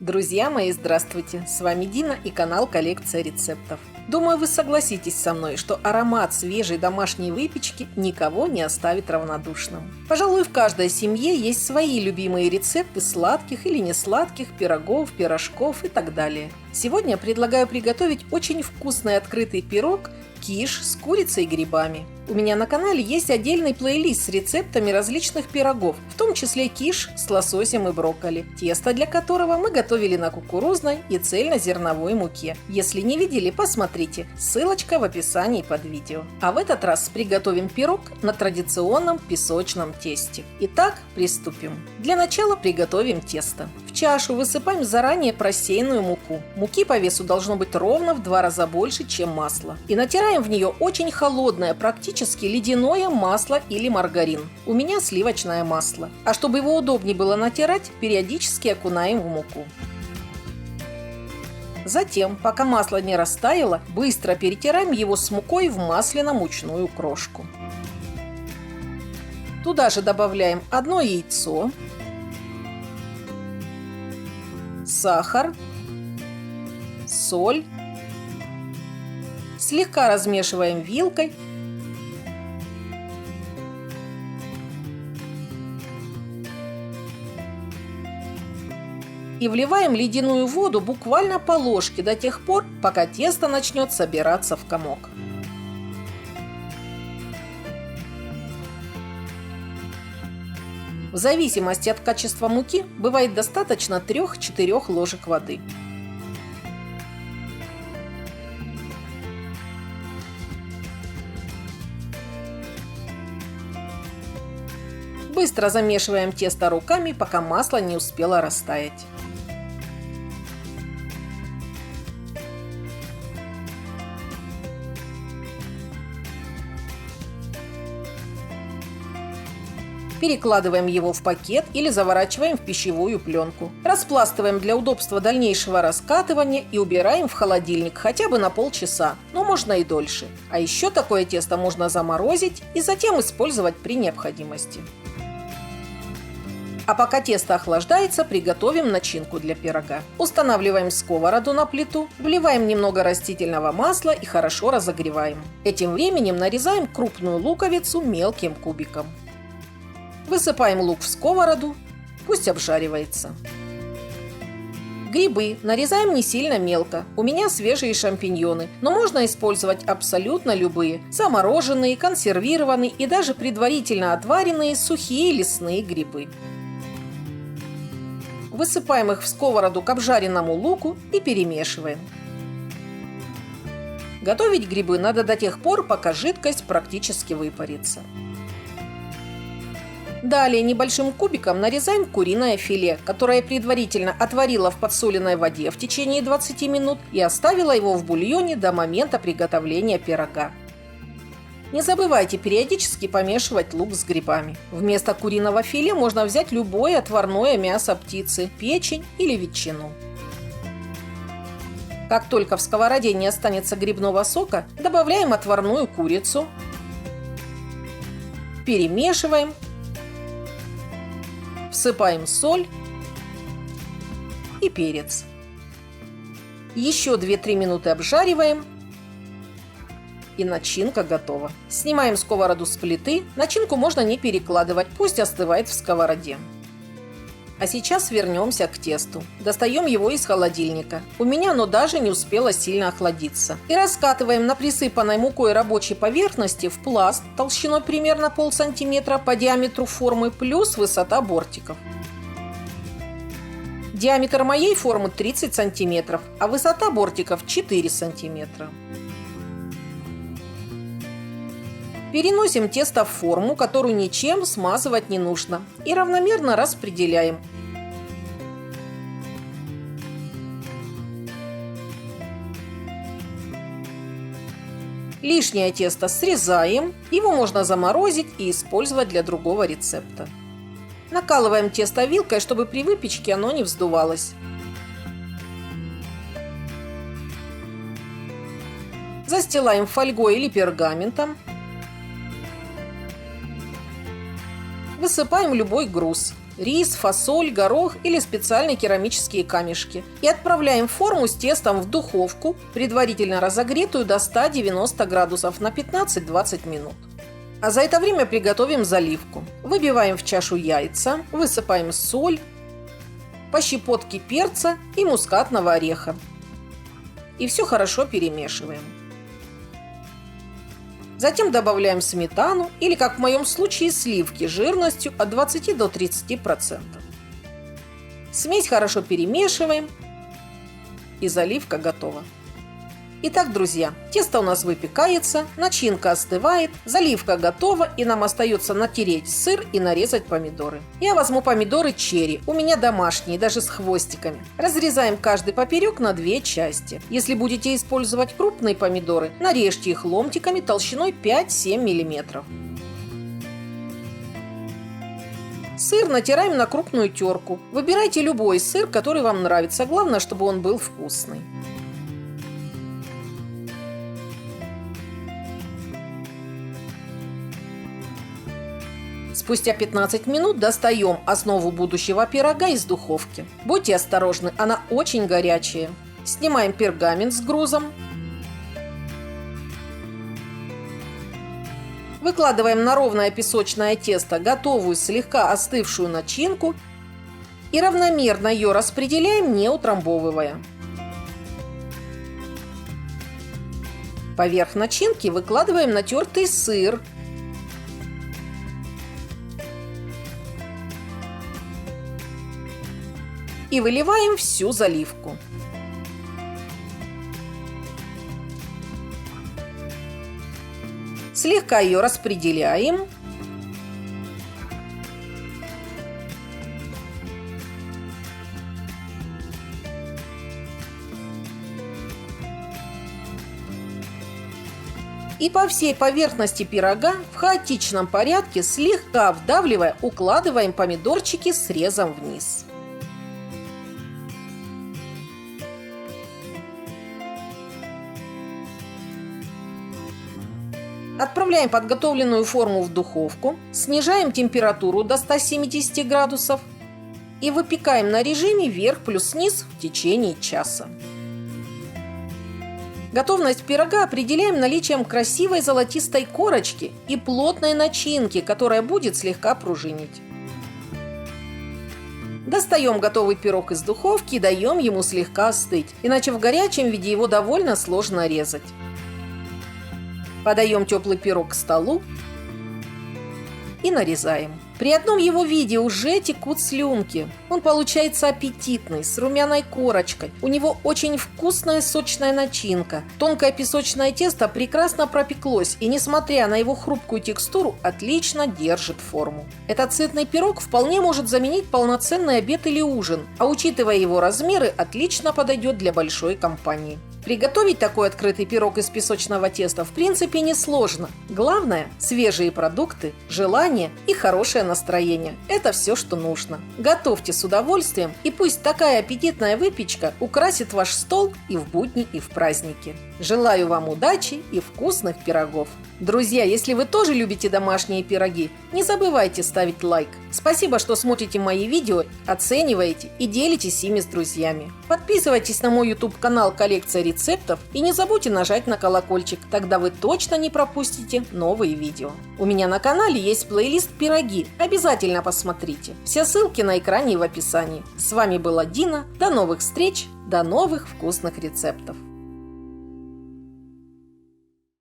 Друзья мои, здравствуйте! С вами Дина и канал Коллекция рецептов. Думаю, вы согласитесь со мной, что аромат свежей домашней выпечки никого не оставит равнодушным. Пожалуй, в каждой семье есть свои любимые рецепты сладких или несладких пирогов, пирожков и так далее. Сегодня предлагаю приготовить очень вкусный открытый пирог киш с курицей и грибами. У меня на канале есть отдельный плейлист с рецептами различных пирогов, в том числе киш с лососем и брокколи, тесто для которого мы готовили на кукурузной и цельнозерновой муке. Если не видели, посмотрите, ссылочка в описании под видео. А в этот раз приготовим пирог на традиционном песочном тесте. Итак, приступим. Для начала приготовим тесто. В чашу высыпаем заранее просеянную муку. Муки по весу должно быть ровно в 2 раза больше, чем масло. И натираем в нее очень холодное, практически ледяное масло или маргарин. У меня сливочное масло. А чтобы его удобнее было натирать, периодически окунаем в муку. Затем, пока масло не растаяло, быстро перетираем его с мукой в масляно-мучную крошку. Туда же добавляем 1 яйцо, сахар, соль. Слегка размешиваем вилкой. И вливаем ледяную воду буквально по ложке до тех пор, пока тесто начнет собираться в комок. В зависимости от качества муки бывает достаточно 3-4 ложек воды. Быстро замешиваем тесто руками, пока масло не успело растаять. Перекладываем его в пакет или заворачиваем в пищевую пленку. Распластываем для удобства дальнейшего раскатывания и убираем в холодильник хотя бы на полчаса, но можно и дольше. А еще такое тесто можно заморозить и затем использовать при необходимости. А пока тесто охлаждается, приготовим начинку для пирога. Устанавливаем сковороду на плиту, вливаем немного растительного масла и хорошо разогреваем. Этим временем нарезаем крупную луковицу мелким кубиком. Высыпаем лук в сковороду, пусть обжаривается. Грибы нарезаем не сильно мелко. У меня свежие шампиньоны, но можно использовать абсолютно любые. Замороженные, консервированные и даже предварительно отваренные сухие лесные грибы. Высыпаем их в сковороду к обжаренному луку и перемешиваем. Готовить грибы надо до тех пор, пока жидкость практически выпарится. Далее небольшим кубиком нарезаем куриное филе, которое предварительно отварила в подсоленной воде в течение 20 минут и оставила его в бульоне до момента приготовления пирога. Не забывайте периодически помешивать лук с грибами. Вместо куриного филе можно взять любое отварное мясо птицы, печень или ветчину. Как только в сковороде не останется грибного сока, добавляем отварную курицу, перемешиваем, всыпаем соль и перец. Еще 2-3 минуты обжариваем. И начинка готова. Снимаем сковороду с плиты. Начинку можно не перекладывать, пусть остывает в сковороде. А сейчас вернемся к тесту. Достаем его из холодильника. У меня оно даже не успело сильно охладиться. И раскатываем на присыпанной мукой рабочей поверхности в пласт толщиной примерно полсантиметра по диаметру формы плюс высота бортиков. Диаметр моей формы 30 сантиметров, а высота бортиков 4 сантиметра. Переносим тесто в форму, которую ничем смазывать не нужно, и равномерно распределяем. Лишнее тесто срезаем, его можно заморозить и использовать для другого рецепта. Накалываем тесто вилкой, чтобы при выпечке оно не вздувалось. Застилаем фольгой или пергаментом. Высыпаем любой груз. рис, фасоль, горох или специальные керамические камешки. И отправляем форму с тестом в духовку, предварительно разогретую до 190 градусов на 15-20 минут. А за это время приготовим заливку. Выбиваем в чашу яйца, высыпаем соль, по щепотке перца и мускатного ореха. И все хорошо перемешиваем. Затем добавляем сметану или, как в моем случае, сливки жирностью от 20 до 30%. Смесь хорошо перемешиваем, и заливка готова. Итак, друзья, тесто у нас выпекается, начинка остывает, заливка готова, и нам остается натереть сыр и нарезать помидоры. Я возьму помидоры черри, у меня домашние, даже с хвостиками. Разрезаем каждый поперек на 2 части. Если будете использовать крупные помидоры, нарежьте их ломтиками толщиной 5-7 мм. Сыр натираем на крупную терку. Выбирайте любой сыр, который вам нравится, главное, чтобы он был вкусный. Спустя 15 минут достаем основу будущего пирога из духовки. Будьте осторожны, она очень горячая. Снимаем пергамент с грузом. Выкладываем на ровное песочное тесто готовую слегка остывшую начинку и равномерно ее распределяем, не утрамбовывая. Поверх начинки выкладываем натертый сыр. И выливаем всю заливку. Слегка ее распределяем. И по всей поверхности пирога в хаотичном порядке, слегка вдавливая, укладываем помидорчики срезом вниз. Отправляем подготовленную форму в духовку, снижаем температуру до 170 градусов и выпекаем на режиме вверх плюс низ в течение часа. Готовность пирога определяем наличием красивой золотистой корочки и плотной начинки, которая будет слегка пружинить. Достаем готовый пирог из духовки и даем ему слегка остыть, иначе в горячем виде его довольно сложно резать. Подаем теплый пирог к столу и нарезаем. При одном его виде уже текут слюнки. Он получается аппетитный, с румяной корочкой. У него очень вкусная сочная начинка. Тонкое песочное тесто прекрасно пропеклось и, несмотря на его хрупкую текстуру, отлично держит форму. Этот сытный пирог вполне может заменить полноценный обед или ужин, а учитывая его размеры, отлично подойдет для большой компании. Приготовить такой открытый пирог из песочного теста в принципе несложно. Главное – свежие продукты, желание и хорошее настроение. Это все, что нужно. Готовьте с удовольствием, и пусть такая аппетитная выпечка украсит ваш стол и в будни, и в праздники. Желаю вам удачи и вкусных пирогов. Друзья, если вы тоже любите домашние пироги, не забывайте ставить лайк. Спасибо, что смотрите мои видео, оцениваете и делитесь ими с друзьями. Подписывайтесь на мой YouTube-канал «Коллекция рецептов» и не забудьте нажать на колокольчик, тогда вы точно не пропустите новые видео. У меня на канале есть плейлист «Пироги», обязательно посмотрите. Все ссылки на экране и в описании. С вами была Дина, до новых встреч, до новых вкусных рецептов.